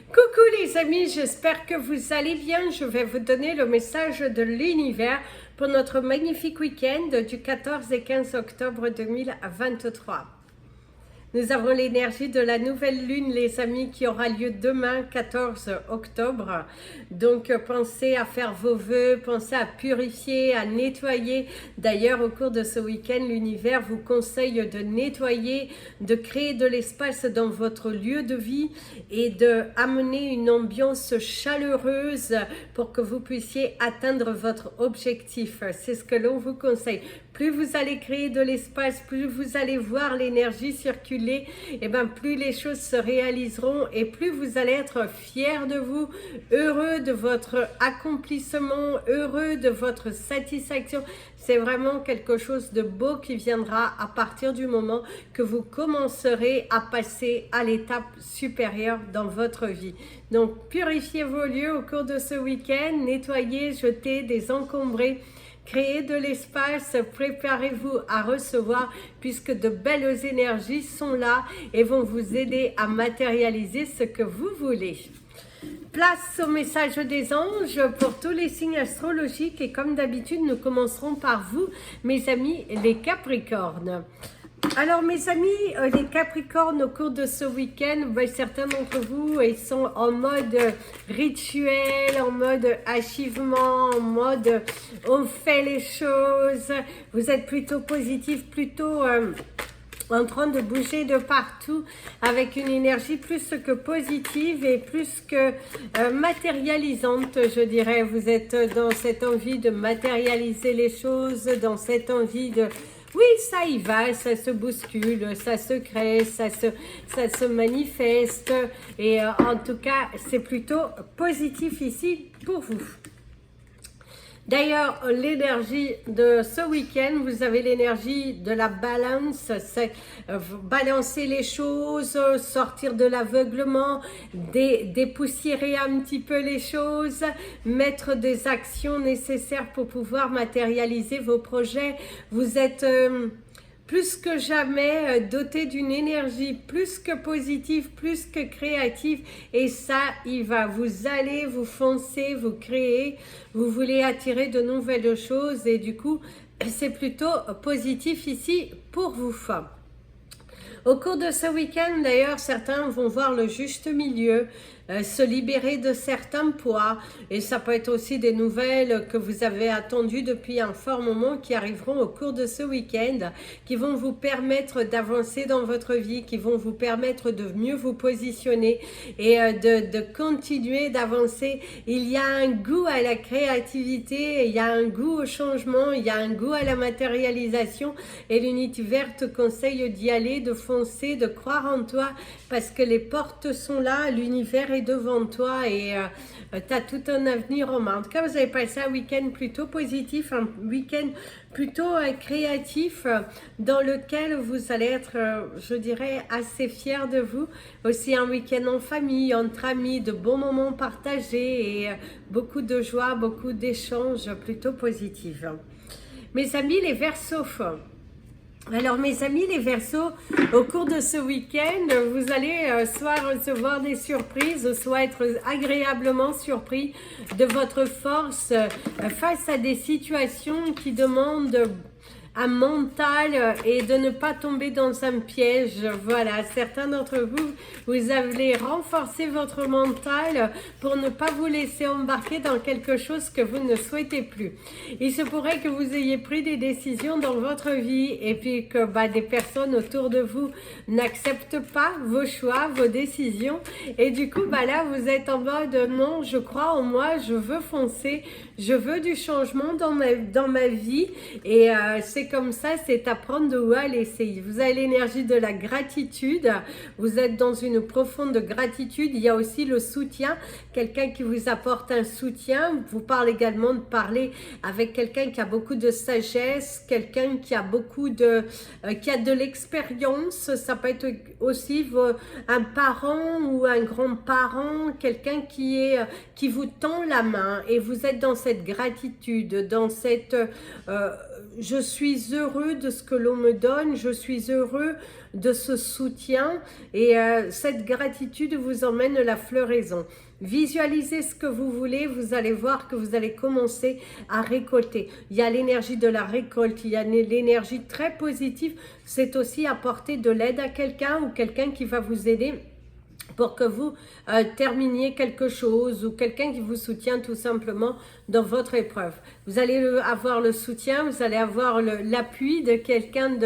Coucou les amis, j'espère que vous allez bien. Je vais vous donner le message de l'univers pour notre magnifique week-end du 14 et 15 octobre 2023. Nous avons l'énergie de la nouvelle lune, les amis, qui aura lieu demain, 14 octobre. Donc, pensez à faire vos vœux, pensez à purifier, à nettoyer. D'ailleurs, au cours de ce week-end, l'univers vous conseille de nettoyer, de créer de l'espace dans votre lieu de vie et d'amener une ambiance chaleureuse pour que vous puissiez atteindre votre objectif. C'est ce que l'on vous conseille. Plus vous allez créer de l'espace, plus vous allez voir l'énergie circuler, et bien plus les choses se réaliseront et plus vous allez être fiers de vous, heureux de votre accomplissement, heureux de votre satisfaction. C'est vraiment quelque chose de beau qui viendra à partir du moment que vous commencerez à passer à l'étape supérieure dans votre vie. Donc purifiez vos lieux au cours de ce week-end, nettoyez, jetez, désencombrez. Créez de l'espace, préparez-vous à recevoir puisque de belles énergies sont là et vont vous aider à matérialiser ce que vous voulez. Place au message des anges pour tous les signes astrologiques et comme d'habitude nous commencerons par vous mes amis les Capricornes. Alors mes amis, les Capricornes au cours de ce week-end, certains d'entre vous ils sont en mode rituel, en mode achèvement, en mode on fait les choses, vous êtes plutôt positif, plutôt en train de bouger de partout avec une énergie plus que positive et plus que matérialisante, je dirais. Vous êtes dans cette envie de matérialiser les choses, dans cette envie de... Oui, ça y va, ça se bouscule, ça se crée, ça se manifeste. Et en tout cas, c'est plutôt positif ici pour vous. D'ailleurs, l'énergie de ce week-end, vous avez l'énergie de la balance, c'est balancer les choses, sortir de l'aveuglement, dépoussiérer un petit peu les choses, mettre des actions nécessaires pour pouvoir matérialiser vos projets. Vous êtes... plus que jamais doté d'une énergie plus que positive, plus que créative et ça il va, vous allez vous foncer, vous créer, vous voulez attirer de nouvelles choses et du coup c'est plutôt positif ici pour vous. Au cours de ce week-end d'ailleurs certains vont voir le juste milieu, se libérer de certains poids et ça peut être aussi des nouvelles que vous avez attendues depuis un fort moment qui arriveront au cours de ce week-end qui vont vous permettre d'avancer dans votre vie, qui vont vous permettre de mieux vous positionner et de continuer d'avancer. Il y a un goût à la créativité, il y a un goût au changement, il y a un goût à la matérialisation et l'univers te conseille d'y aller, de foncer, de croire en toi parce que les portes sont là, l'univers est devant toi et tu as tout un avenir en main. En tout cas, vous avez passé un week-end plutôt positif, un week-end plutôt créatif dans lequel vous allez être, je dirais, assez fiers de vous. Aussi un week-end en famille, entre amis, de bons moments partagés et beaucoup de joie, beaucoup d'échanges plutôt positifs. Mes amis, les Verseaux. Alors mes amis les Verseaux, au cours de ce week-end, vous allez soit recevoir des surprises, soit être agréablement surpris de votre force face à des situations qui demandent un mental et de ne pas tomber dans un piège. Voilà, certains d'entre vous, vous allez renforcer votre mental pour ne pas vous laisser embarquer dans quelque chose que vous ne souhaitez plus. Il se pourrait que vous ayez pris des décisions dans votre vie et puis que des personnes autour de vous n'acceptent pas vos choix, vos décisions et du coup là vous êtes en mode non, je crois en moi, je veux foncer, je veux du changement dans ma vie et c'est comme ça, c'est à prendre ou à laisser. Vous avez l'énergie de la gratitude, vous êtes dans une profonde gratitude, il y a aussi le soutien, quelqu'un qui vous apporte un soutien, vous parle également de parler avec quelqu'un qui a beaucoup de sagesse, quelqu'un qui a beaucoup de qui a de l'expérience, ça peut être aussi un parent ou un grand-parent, quelqu'un qui vous tend la main et vous êtes dans cette gratitude, dans cette je suis heureux de ce que l'on me donne, je suis heureux de ce soutien et cette gratitude vous emmène la floraison. Visualisez ce que vous voulez, vous allez voir que vous allez commencer à récolter. Il y a l'énergie de la récolte, il y a l'énergie très positive, c'est aussi apporter de l'aide à quelqu'un ou quelqu'un qui va vous aider pour que vous terminiez quelque chose ou quelqu'un qui vous soutient tout simplement dans votre épreuve. Vous allez avoir le soutien, vous allez avoir l'appui de quelqu'un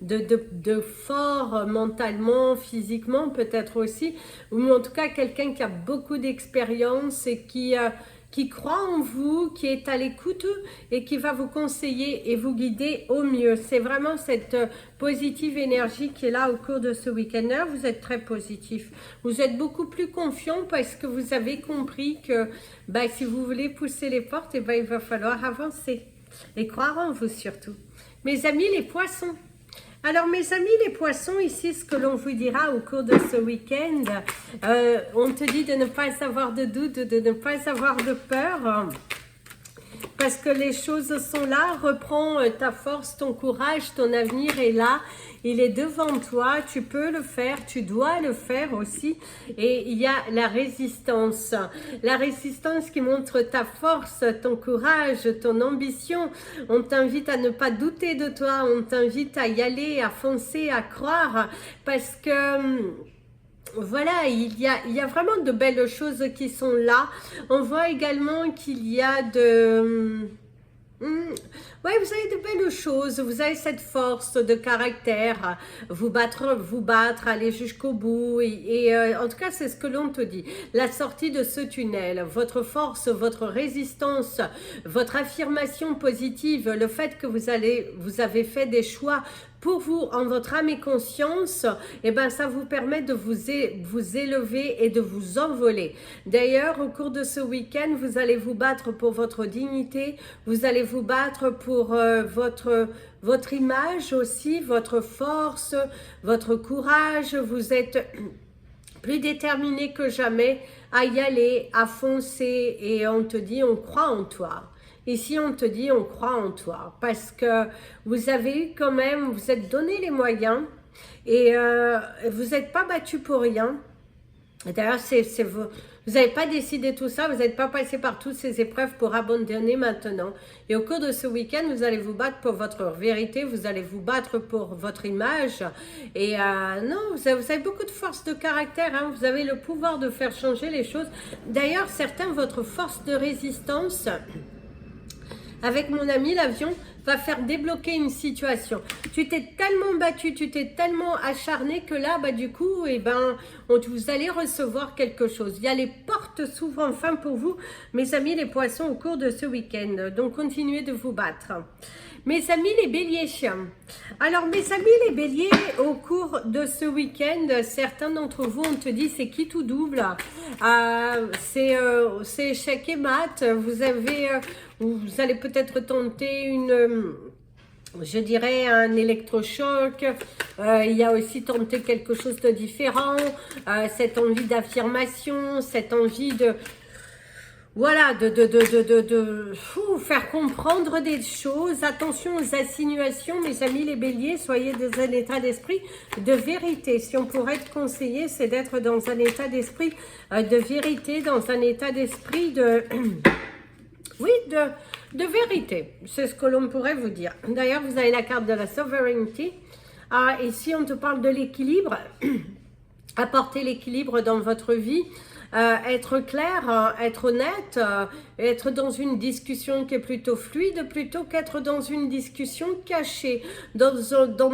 de fort mentalement, physiquement peut-être aussi, ou en tout cas quelqu'un qui a beaucoup d'expérience et qui croit en vous, qui est à l'écoute et qui va vous conseiller et vous guider au mieux. C'est vraiment cette positive énergie qui est là au cours de ce week-end. Vous êtes très positif. Vous êtes beaucoup plus confiant parce que vous avez compris que si vous voulez pousser les portes, il va falloir avancer et croire en vous surtout. Mes amis les poissons. Alors mes amis les poissons, ici ce que l'on vous dira au cours de ce week-end, on te dit de ne pas avoir de doute, de ne pas avoir de peur, parce que les choses sont là. Reprends ta force, ton courage, ton avenir est là, il est devant toi, tu peux le faire, tu dois le faire aussi. Et il y a la résistance qui montre ta force, ton courage, ton ambition. On t'invite à ne pas douter de toi, on t'invite à y aller, à foncer, à croire, parce que voilà, il y a vraiment de belles choses qui sont là. On voit également qu'il y a ouais, vous avez de belles choses, vous avez cette force de caractère, vous battre, aller jusqu'au bout et en tout cas c'est ce que l'on te dit. La sortie de ce tunnel, votre force, votre résistance, votre affirmation positive, le fait que vous avez fait des choix pour vous, en votre âme et conscience, et ça vous permet de vous élever et de vous envoler. D'ailleurs, au cours de ce week-end, vous allez vous battre pour votre dignité, vous allez vous battre pour votre image aussi, votre force, votre courage. Vous êtes plus déterminé que jamais à y aller, à foncer et on te dit, on croit en toi. Ici, on te dit, on croit en toi parce que vous avez eu quand même, vous êtes donné les moyens et vous n'êtes pas battu pour rien. D'ailleurs, vous n'avez pas décidé tout ça, vous n'êtes pas passé par toutes ces épreuves pour abandonner maintenant. Et au cours de ce week-end, vous allez vous battre pour votre vérité, vous allez vous battre pour votre image. Et non, vous avez beaucoup de force de caractère, hein, vous avez le pouvoir de faire changer les choses. D'ailleurs, certains, votre force de résistance, avec mon ami l'avion, va faire débloquer une situation. Tu t'es tellement battu, tu t'es tellement acharné que là, du coup, vous allez recevoir quelque chose. Il y a les portes s'ouvrent enfin pour vous, mes amis les poissons, au cours de ce week-end. Donc, continuez de vous battre. Mes amis les béliers. Alors, mes amis les béliers, au cours de ce week-end, certains d'entre vous, on te dit, c'est qui tout double? C'est échec et mat. Vous allez peut-être tenter je dirais un électrochoc. Il y a aussi tenter quelque chose de différent. Cette envie d'affirmation, cette envie de... Voilà, de faire comprendre des choses. Attention aux insinuations, mes amis les béliers, soyez dans un état d'esprit de vérité. Si on pourrait être conseillé, c'est d'être dans un état d'esprit de vérité, dans un état d'esprit de... oui, de vérité. C'est ce que l'on pourrait vous dire. D'ailleurs, vous avez la carte de la sovereignty. Ici, on te parle de l'équilibre. Apporter l'équilibre dans votre vie. Être clair, être honnête, être dans une discussion qui est plutôt fluide, plutôt qu'être dans une discussion cachée, dans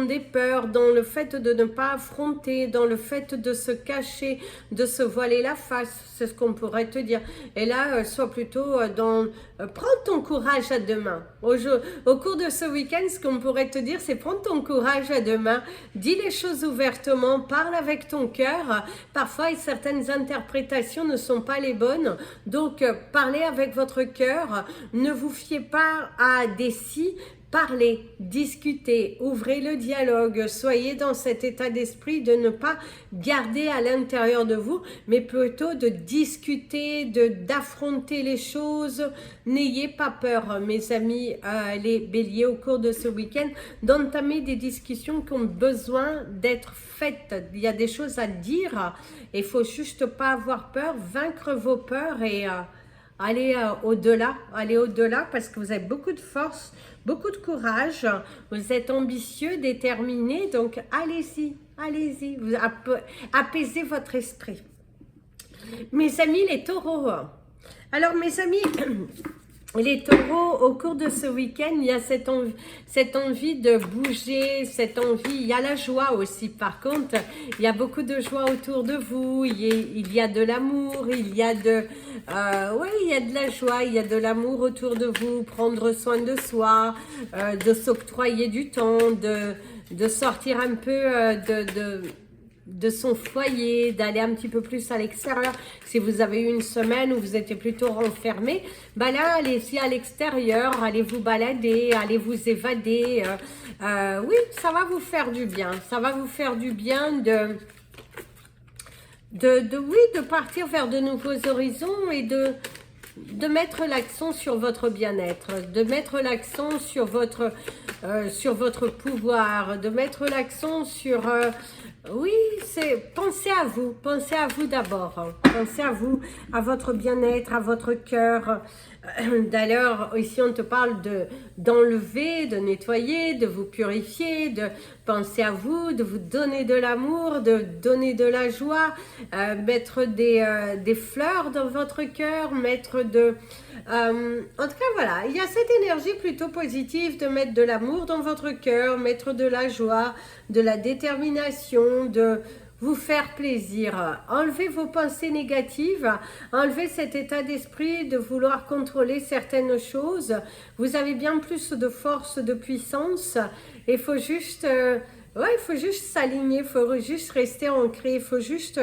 des peurs, dans le fait de ne pas affronter, dans le fait de se cacher, de se voiler la face, c'est ce qu'on pourrait te dire. Et là, sois plutôt dans... prends ton courage à deux mains. Au cours de ce week-end, ce qu'on pourrait te dire, c'est prends ton courage à deux mains, dis les choses ouvertement, parle avec ton cœur. Parfois, certaines interprétations ne sont pas les bonnes, donc parlez avec votre cœur, ne vous fiez pas à des si, Parlez, discutez, ouvrez le dialogue, soyez dans cet état d'esprit de ne pas garder à l'intérieur de vous, mais plutôt de discuter, d'affronter les choses. N'ayez pas peur, mes amis, les béliers, au cours de ce week-end, d'entamer des discussions qui ont besoin d'être faites. Il y a des choses à dire, il faut juste pas avoir peur, vaincre vos peurs et aller au-delà parce que vous avez beaucoup de force, beaucoup de courage, vous êtes ambitieux, déterminé, donc allez-y, allez-y, apaisez votre esprit. Mes amis les taureaux, alors mes amis, les taureaux, au cours de ce week-end, il y a cette envie de bouger, cette envie, il y a la joie aussi par contre, il y a beaucoup de joie autour de vous, il y a de l'amour, il y a de la joie, il y a de l'amour autour de vous, prendre soin de soi, de s'octroyer du temps, de sortir un peu de son foyer, d'aller un petit peu plus à l'extérieur. Si vous avez eu une semaine où vous étiez plutôt renfermé, bah là, allez-y à l'extérieur, allez vous balader, allez vous évader. Oui, ça va vous faire du bien. Ça va vous faire du bien de partir vers de nouveaux horizons et de mettre l'accent sur votre bien-être, de mettre l'accent sur votre pouvoir, de mettre l'accent sur... oui, pensez à vous d'abord, hein. Pensez à vous, à votre bien-être, à votre cœur. D'ailleurs, ici on te parle d'enlever, de nettoyer, de vous purifier, de penser à vous, de vous donner de l'amour, de donner de la joie, mettre des fleurs dans votre cœur, mettre en tout cas voilà, il y a cette énergie plutôt positive de mettre de l'amour dans votre cœur, mettre de la joie, de la détermination, de vous faire plaisir. Enlevez vos pensées négatives, enlevez cet état d'esprit de vouloir contrôler certaines choses. Vous avez bien plus de force, de puissance. Il faut juste... il faut juste s'aligner, il faut juste rester ancré, il faut juste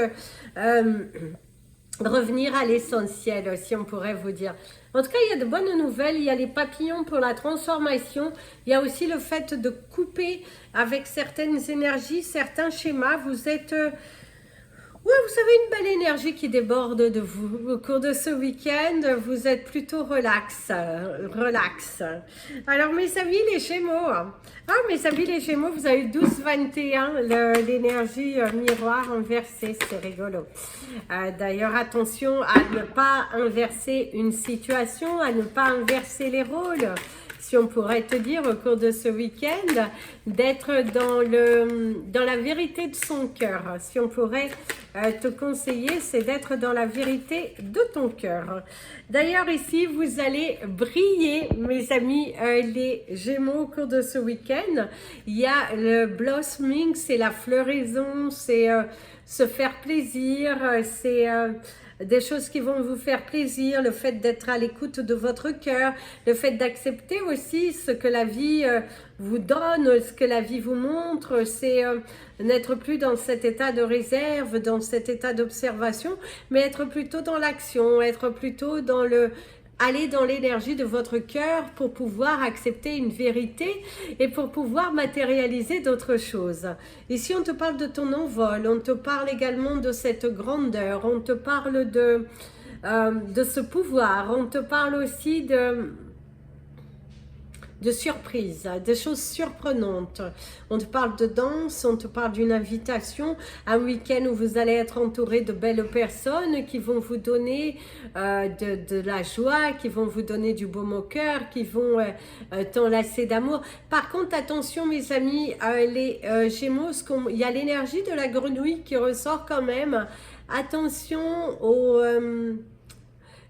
revenir à l'essentiel, si on pourrait vous dire. En tout cas, il y a de bonnes nouvelles, il y a les papillons pour la transformation, il y a aussi le fait de couper avec certaines énergies, certains schémas. Vous êtes... vous avez une belle énergie qui déborde de vous. Au cours de ce week-end, vous êtes plutôt relax. Alors, mes amis, les Gémeaux. Mes amis, les Gémeaux, vous avez 12-21, l'énergie miroir inversée. C'est rigolo. D'ailleurs, attention à ne pas inverser une situation, à ne pas inverser les rôles. Si on pourrait te dire au cours de ce week-end, d'être dans la vérité de son cœur. Si on pourrait te conseiller, c'est d'être dans la vérité de ton cœur. D'ailleurs, ici, vous allez briller, mes amis, les Gémeaux, au cours de ce week-end. Il y a le blossoming, c'est la floraison, c'est se faire plaisir, c'est... des choses qui vont vous faire plaisir, le fait d'être à l'écoute de votre cœur, le fait d'accepter aussi ce que la vie vous donne, ce que la vie vous montre, c'est n'être plus dans cet état de réserve, dans cet état d'observation, mais être plutôt dans l'action, être plutôt dans aller dans l'énergie de votre cœur pour pouvoir accepter une vérité et pour pouvoir matérialiser d'autres choses. Ici, on te parle de ton envol, on te parle également de cette grandeur, on te parle de ce pouvoir, on te parle aussi de surprises, des choses surprenantes. On te parle de danse, on te parle d'une invitation, un week-end où vous allez être entouré de belles personnes qui vont vous donner de la joie, qui vont vous donner du baume au cœur, qui vont t'enlacer d'amour. Par contre, attention mes amis, les Gémeaux, il y a l'énergie de la grenouille qui ressort quand même. Attention aux...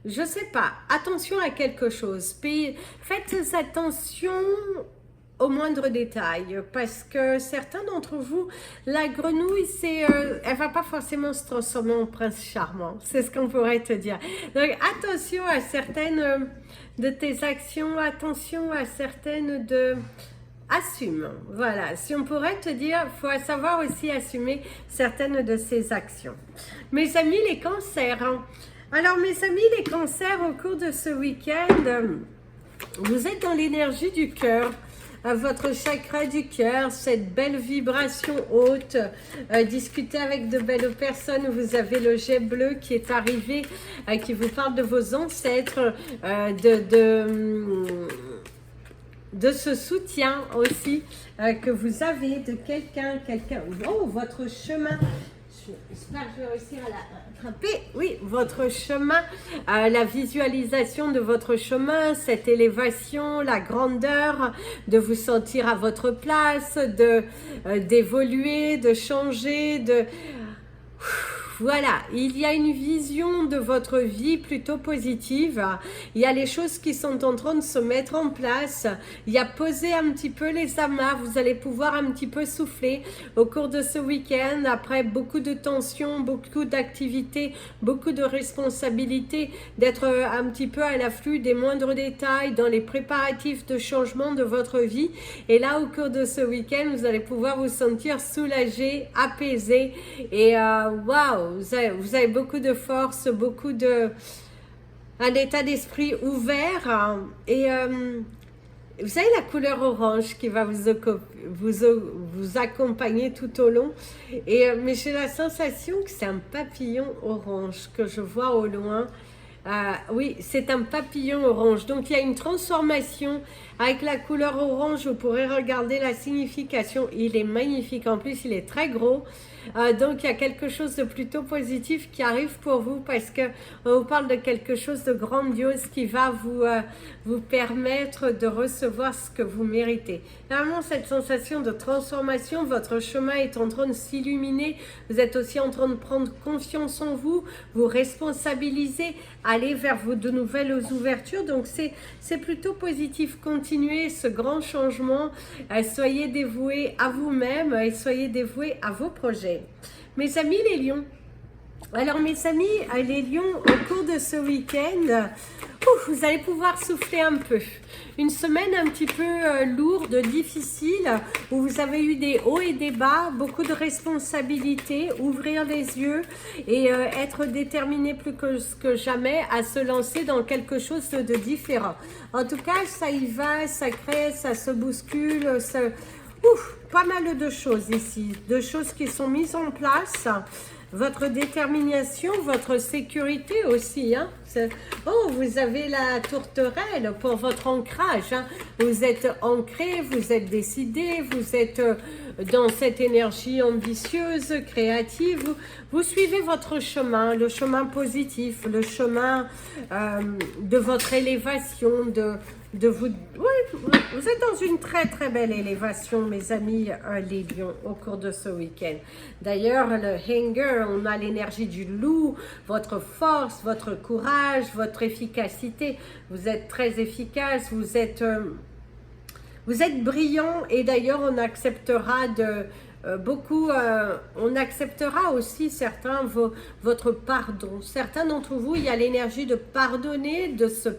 je sais pas, attention à quelque chose. Puis, faites attention aux moindres détails parce que certains d'entre vous, la grenouille, elle va pas forcément se transformer en prince charmant. C'est ce qu'on pourrait te dire. Donc, attention à certaines de tes actions, attention à certaines de... Assume, voilà. Si on pourrait te dire, il faut savoir aussi assumer certaines de ces actions. Mes amis, les cancers, hein. Alors mes amis les cancers, au cours de ce week-end, vous êtes dans l'énergie du cœur. à votre chakra du cœur, cette belle vibration haute. Discutez avec de belles personnes. Vous avez le jet bleu qui est arrivé, qui vous parle de vos ancêtres, de ce soutien aussi que vous avez de quelqu'un, oh, votre chemin. J'espère que je vais réussir à l'attraper. Oui, votre chemin, la visualisation de votre chemin, cette élévation, la grandeur, de vous sentir à votre place, d'évoluer, de changer, Voilà, il y a une vision de votre vie plutôt positive. Il y a les choses qui sont en train de se mettre en place. Il y a poser un petit peu les amarres. Vous allez pouvoir un petit peu souffler au cours de ce week-end. Après beaucoup de tensions, beaucoup d'activités, beaucoup de responsabilités, d'être un petit peu à l'afflux des moindres détails dans les préparatifs de changement de votre vie. Et là, au cours de ce week-end, vous allez pouvoir vous sentir soulagé, apaisé et waouh! Vous avez beaucoup de force, un état d'esprit ouvert et vous avez la couleur orange qui va vous accompagner tout au long. Mais j'ai la sensation que c'est un papillon orange que je vois au loin. Oui, c'est un papillon orange. Donc, il y a une transformation avec la couleur orange. Vous pourrez regarder la signification. Il est magnifique. En plus, il est très gros. Donc, il y a quelque chose de plutôt positif qui arrive pour vous parce que on vous parle de quelque chose de grandiose qui va vous permettre de recevoir ce que vous méritez. Normalement, cette sensation de transformation, votre chemin est en train de s'illuminer. Vous êtes aussi en train de prendre confiance en vous, vous responsabiliser, aller vers de nouvelles ouvertures. Donc, c'est plutôt positif. Continuez ce grand changement. Soyez dévoués à vous-même et soyez dévoués à vos projets. Mes amis les lions, alors mes amis les lions, au cours de ce week-end, vous allez pouvoir souffler un peu. Une semaine un petit peu lourde, difficile, où vous avez eu des hauts et des bas, beaucoup de responsabilités, ouvrir les yeux et être déterminé plus que jamais à se lancer dans quelque chose de différent. En tout cas, ça y va, ça crée, ça se bouscule, pas mal de choses ici, de choses qui sont mises en place. Votre détermination, votre sécurité aussi. Hein. Oh, vous avez la tourterelle pour votre ancrage. Hein. Vous êtes ancré, vous êtes décidé, vous êtes dans cette énergie ambitieuse, créative. Vous suivez votre chemin, le chemin positif, le chemin de votre élévation, vous êtes dans une très très belle élévation, mes amis les lions, au cours de ce week-end. D'ailleurs, le hanger, on a l'énergie du loup, votre force, votre courage, votre efficacité. Vous êtes très efficace, vous êtes brillant et d'ailleurs on acceptera on acceptera aussi votre pardon. Certains d'entre vous, il y a l'énergie de pardonner, de se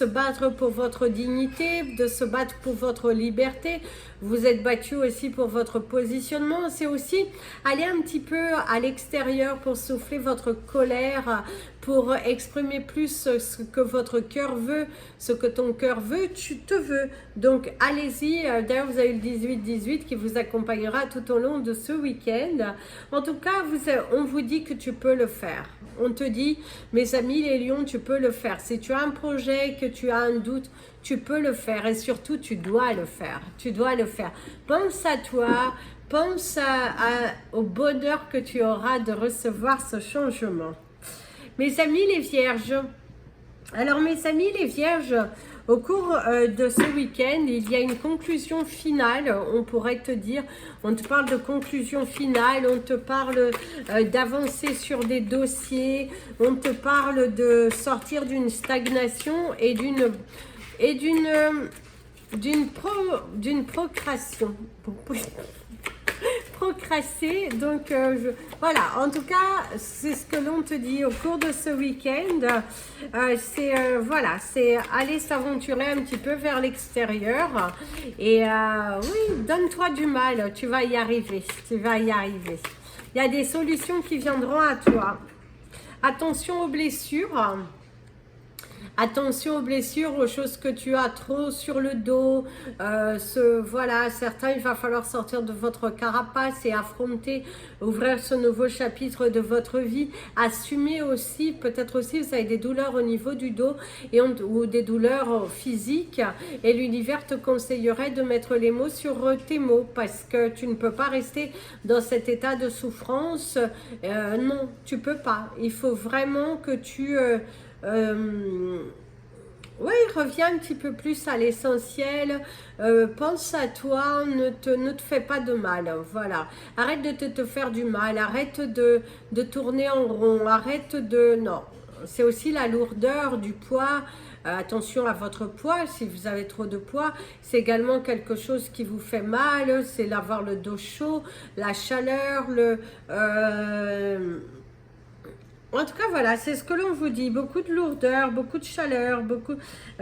battre pour votre dignité, de se battre pour votre liberté. Vous êtes battu aussi pour votre positionnement. C'est aussi aller un petit peu à l'extérieur pour souffler votre colère, pour exprimer plus ce que votre cœur veut, ce que ton cœur veut, tu te veux. Donc allez-y, d'ailleurs vous avez le 18-18 qui vous accompagnera tout au long de ce week-end. En tout cas, on vous dit que tu peux le faire. On te dit, mes amis les lions, tu peux le faire. Si tu as un projet, que tu as un doute, tu peux le faire et surtout tu dois le faire. Tu dois le faire. Pense à toi, pense au bonheur que tu auras de recevoir ce changement. Mes amis les vierges, alors mes amis les vierges, au cours de ce week-end, il y a une conclusion finale, on pourrait te dire, on te parle de conclusion finale, on te parle d'avancer sur des dossiers, on te parle de sortir d'une stagnation et d'une procrastination. Procrasser, donc voilà, en tout cas c'est ce que l'on te dit au cours de ce week-end. Voilà, c'est aller s'aventurer un petit peu vers l'extérieur et oui, donne-toi du mal, tu vas y arriver, il y a des solutions qui viendront à toi. Attention aux blessures. Attention aux blessures, aux choses que tu as trop sur le dos. Voilà, certains, il va falloir sortir de votre carapace et affronter, ouvrir ce nouveau chapitre de votre vie. Assumer aussi, peut-être aussi, vous avez des douleurs au niveau du dos ou des douleurs physiques. Et l'univers te conseillerait de mettre les mots sur tes mots parce que tu ne peux pas rester dans cet état de souffrance. Non, tu peux pas. Il faut vraiment que tu... oui, reviens un petit peu plus à l'essentiel, pense à toi, ne te fais pas de mal, voilà. Arrête de te faire du mal, arrête de tourner en rond, arrête de... Non, c'est aussi la lourdeur du poids, attention à votre poids, si vous avez trop de poids, c'est également quelque chose qui vous fait mal, c'est d'avoir le dos chaud, la chaleur, en tout cas, voilà, c'est ce que l'on vous dit. Beaucoup de lourdeur, beaucoup de chaleur,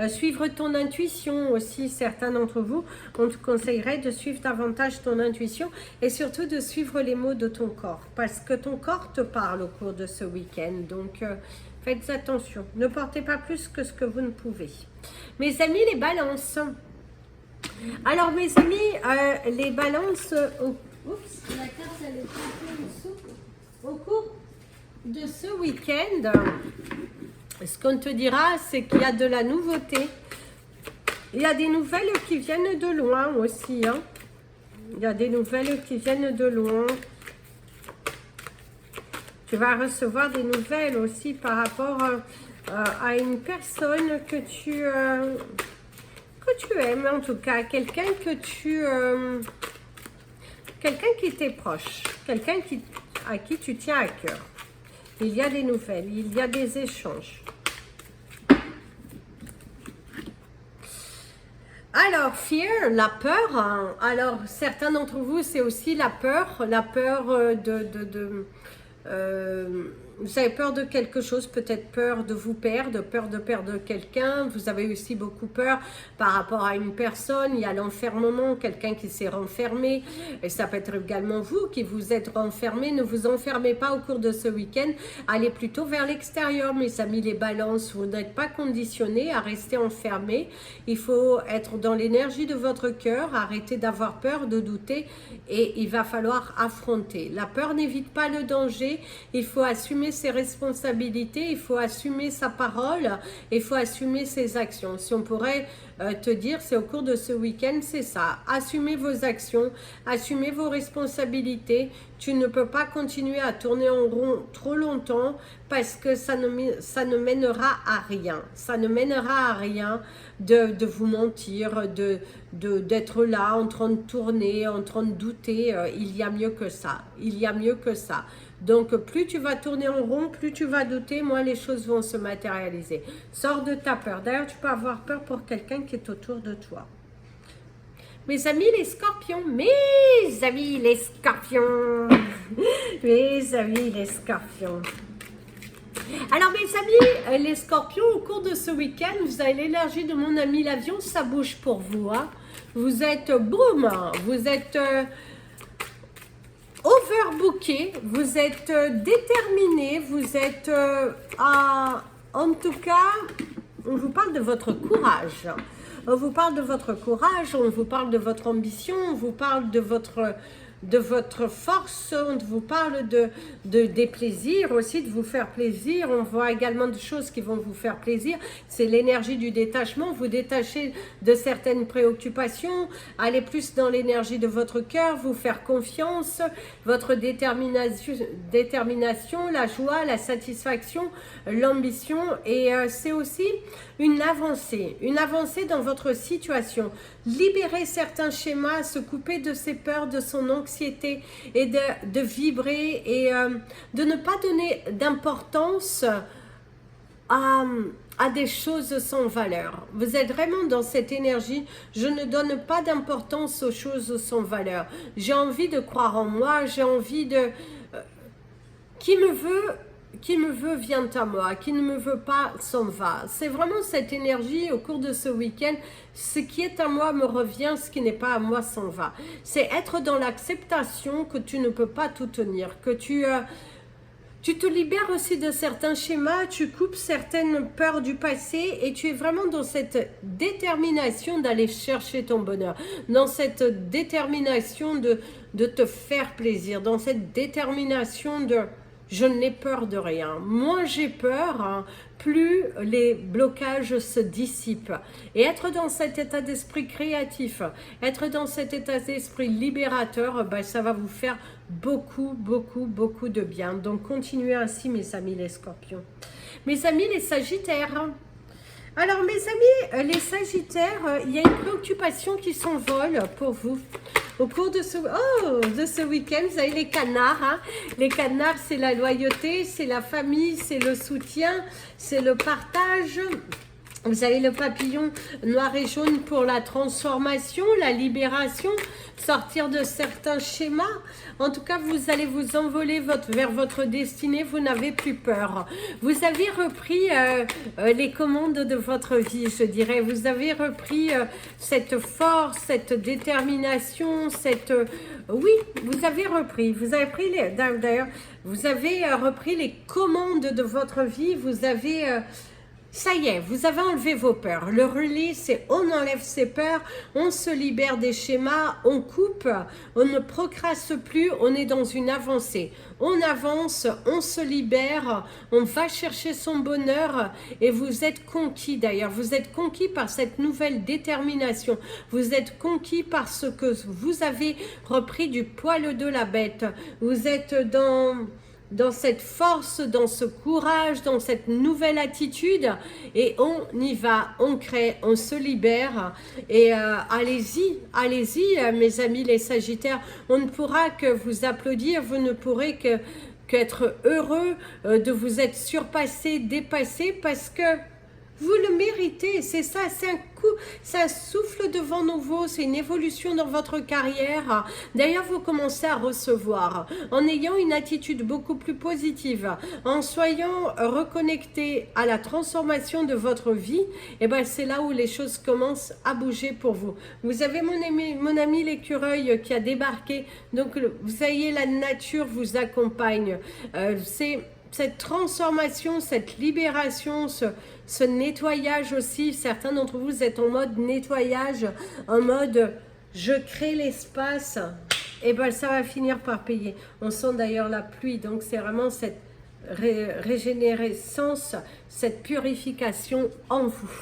suivre ton intuition aussi. Certains d'entre vous, on te conseillerait de suivre davantage ton intuition et surtout de suivre les mots de ton corps. Parce que ton corps te parle au cours de ce week-end. Donc, faites attention. Ne portez pas plus que ce que vous ne pouvez. Mes amis, les balances. Alors, mes amis, les balances... oups, la carte, elle est un peu au cours de ce week-end, ce qu'on te dira, c'est qu'il y a de la nouveauté. Il y a des nouvelles qui viennent de loin aussi. Hein. Il y a des nouvelles qui viennent de loin. Tu vas recevoir des nouvelles aussi par rapport à une personne que tu aimes, en tout cas. Quelqu'un quelqu'un qui t'est proche. Quelqu'un à qui tu tiens à cœur. Il y a des nouvelles, il y a des échanges. Alors, fear, la peur. Hein. Alors, certains d'entre vous, c'est aussi la peur vous avez peur de quelque chose, peut-être peur de vous perdre, peur de perdre quelqu'un. Vous avez aussi beaucoup peur par rapport à une personne. Il y a l'enfermement, quelqu'un qui s'est renfermé. Et ça peut être également vous qui vous êtes renfermé. Ne vous enfermez pas au cours de ce week-end. Allez plutôt vers l'extérieur, mes amis les balances. Vous n'êtes pas conditionnés à rester enfermés. Il faut être dans l'énergie de votre cœur. Arrêtez d'avoir peur, de douter. Et il va falloir affronter. La peur n'évite pas le danger. Il faut assumer ses responsabilités, il faut assumer sa parole, il faut assumer ses actions. Si on pourrait te dire, c'est au cours de ce week-end, c'est ça. Assumez vos actions, assumez vos responsabilités. Tu ne peux pas continuer à tourner en rond trop longtemps parce que ça ne mènera à rien. Ça ne mènera à rien de vous mentir, d'être là en train de tourner, en train de douter. Il y a mieux que ça. Il y a mieux que ça. Donc, plus tu vas tourner en rond, plus tu vas douter, moins les choses vont se matérialiser. Sors de ta peur. D'ailleurs, tu peux avoir peur pour quelqu'un qui est autour de toi. Mes amis les scorpions, mes amis les scorpions, mes amis les scorpions. Alors mes amis les scorpions, au cours de ce week-end, vous avez l'énergie de mon ami l'avion, ça bouge pour vous. Hein. Vous êtes boum, vous êtes... overbooké, vous êtes déterminé, vous êtes en tout cas, on vous parle de votre courage. On vous parle de votre courage, on vous parle de votre ambition, on vous parle de votre force, on vous parle des plaisirs aussi, de vous faire plaisir. On voit également des choses qui vont vous faire plaisir. C'est l'énergie du détachement, vous détachez de certaines préoccupations, allez plus dans l'énergie de votre cœur, vous faire confiance, votre détermination, la joie, la satisfaction, l'ambition. Et c'est aussi une avancée dans votre situation. Libérer certains schémas, se couper de ses peurs, de son anxiété et de vibrer et de ne pas donner d'importance à des choses sans valeur. Vous êtes vraiment dans cette énergie, je ne donne pas d'importance aux choses sans valeur. J'ai envie de croire en moi, j'ai envie de... Qui me veut vient à moi, qui ne me veut pas s'en va. C'est vraiment cette énergie au cours de ce week-end. Ce qui est à moi me revient, ce qui n'est pas à moi s'en va. C'est être dans l'acceptation que tu ne peux pas tout tenir, que tu Tu te libères aussi de certains schémas, tu coupes certaines peurs du passé et tu es vraiment dans cette détermination d'aller chercher ton bonheur, dans cette détermination de te faire plaisir, dans cette détermination de je n'ai peur de rien. Moins j'ai peur, hein, plus les blocages se dissipent. Et être dans cet état d'esprit créatif, être dans cet état d'esprit libérateur, ben, ça va vous faire beaucoup, beaucoup, beaucoup de bien. Donc continuez ainsi mes amis les scorpions. Mes amis les sagittaires. Alors mes amis les sagittaires, il y a une préoccupation qui s'envole pour vous. Au cours de ce week-end, vous avez les canards. Hein. Les canards, c'est la loyauté, c'est la famille, c'est le soutien, c'est le partage. Vous avez le papillon noir et jaune pour la transformation, la libération, sortir de certains schémas. En tout cas, vous allez vous envoler vers votre destinée, vous n'avez plus peur. Vous avez repris les commandes de votre vie, je dirais. Vous avez repris cette force, cette détermination, oui, vous avez repris. Vous avez pris d'ailleurs, vous avez repris les commandes de votre vie. Vous avez... ça y est, vous avez enlevé vos peurs. Le relais, c'est on enlève ses peurs, on se libère des schémas, on coupe, on ne procraste plus, on est dans une avancée. On avance, on se libère, on va chercher son bonheur et vous êtes conquis d'ailleurs. Vous êtes conquis par cette nouvelle détermination. Vous êtes conquis parce que vous avez repris du poil de la bête. Vous êtes dans cette force, dans ce courage, dans cette nouvelle attitude et on y va, on crée, on se libère et allez-y, allez-y mes amis les sagittaires, on ne pourra que vous applaudir, vous ne pourrez qu'être heureux de vous être surpassé, dépassé parce que vous le méritez, c'est ça, c'est un coup, c'est un souffle de vent nouveau, c'est une évolution dans votre carrière. D'ailleurs, vous commencez à recevoir, en ayant une attitude beaucoup plus positive, en soyant reconnecté à la transformation de votre vie, et ben c'est là où les choses commencent à bouger pour vous. Vous avez mon ami l'écureuil qui a débarqué, donc vous voyez la nature vous accompagne, c'est cette transformation, cette libération, ce nettoyage aussi. Certains d'entre vous êtes en mode nettoyage, en mode je crée l'espace, et ben ça va finir par payer. On sent d'ailleurs la pluie, donc c'est vraiment cette régénérescence, cette purification en vous.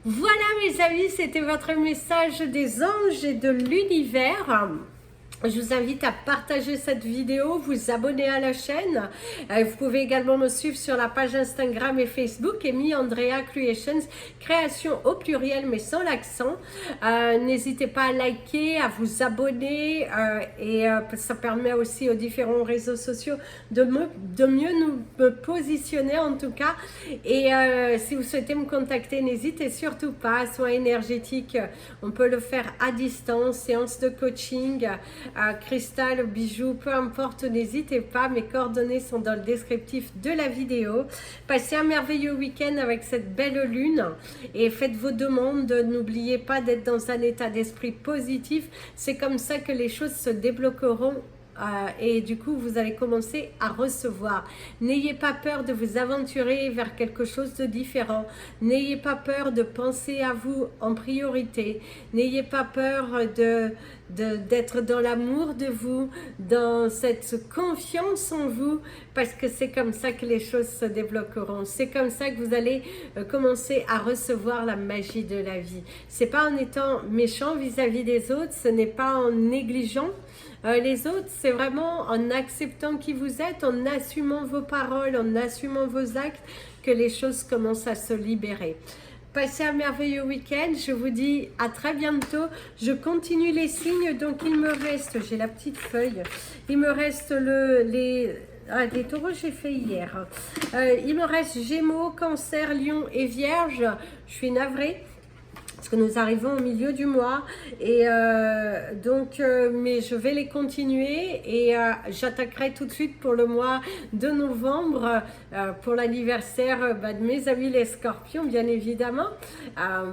Voilà mes amis, c'était votre message des anges et de l'univers. Je vous invite à partager cette vidéo, vous abonner à la chaîne. Vous pouvez également me suivre sur la page Instagram et Facebook, Amy Andrea Creations, création au pluriel mais sans l'accent. N'hésitez pas à liker, à vous abonner et ça permet aussi aux différents réseaux sociaux de mieux me positionner en tout cas. Et si vous souhaitez me contacter, n'hésitez surtout pas, soins énergétiques, on peut le faire à distance, séance de coaching, cristal, bijoux, peu importe, n'hésitez pas, mes coordonnées sont dans le descriptif de la vidéo. Passez un merveilleux week-end avec cette belle lune et faites vos demandes, n'oubliez pas d'être dans un état d'esprit positif, c'est comme ça que les choses se débloqueront. Et du coup vous allez commencer à recevoir. N'ayez pas peur de vous aventurer vers quelque chose de différent, n'ayez pas peur de penser à vous en priorité, n'ayez pas peur d'être dans l'amour de vous, dans cette confiance en vous, parce que c'est comme ça que les choses se débloqueront, c'est comme ça que vous allez commencer à recevoir la magie de la vie. C'est pas en étant méchant vis-à-vis des autres, ce n'est pas en négligeant les autres, c'est vraiment en acceptant qui vous êtes, en assumant vos paroles, en assumant vos actes, que les choses commencent à se libérer. Passez un merveilleux week-end, je vous dis à très bientôt. Je continue les signes, donc il me reste, j'ai la petite feuille, il me reste les taureaux j'ai fait hier. Il me reste Gémeaux, Cancer, Lion et Vierge, je suis navrée. parce que nous arrivons au milieu du mois et donc mais je vais les continuer et j'attaquerai tout de suite pour le mois de novembre pour l'anniversaire de mes amis les scorpions, bien évidemment,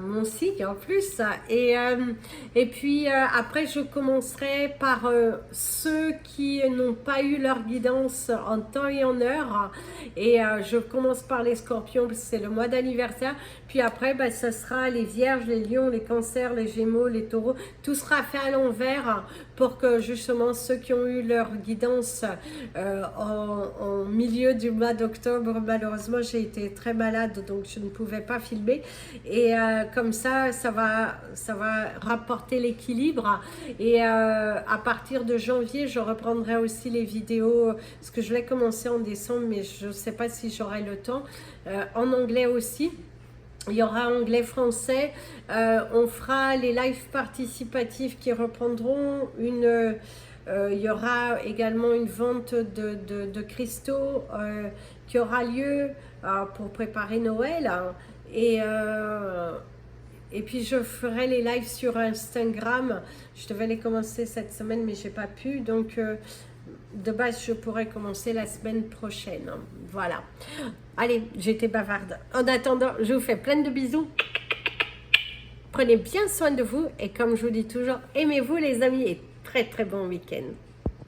mon signe en plus, et puis après je commencerai par ceux qui n'ont pas eu leur guidance en temps et en heure, et je commence par les scorpions parce que c'est le mois d'anniversaire, puis après ça sera les vierges, les lions, les cancers, les gémeaux, les taureaux, tout sera fait à l'envers pour que justement ceux qui ont eu leur guidance en milieu du mois d'octobre, malheureusement j'ai été très malade donc je ne pouvais pas filmer, et comme ça va rapporter l'équilibre, et à partir de janvier je reprendrai aussi les vidéos, parce que je l'ai commencé en décembre mais je ne sais pas si j'aurai le temps, en anglais aussi. Il y aura anglais-français, on fera les lives participatifs qui reprendront il y aura également une vente de cristaux qui aura lieu pour préparer Noël, et puis je ferai les lives sur Instagram. Je devais les commencer cette semaine mais j'ai pas pu, donc de base je pourrais commencer la semaine prochaine. Voilà, allez, j'étais bavarde. En attendant, je vous fais plein de bisous, prenez bien soin de vous et comme je vous dis toujours, aimez-vous les amis, et très très bon week-end.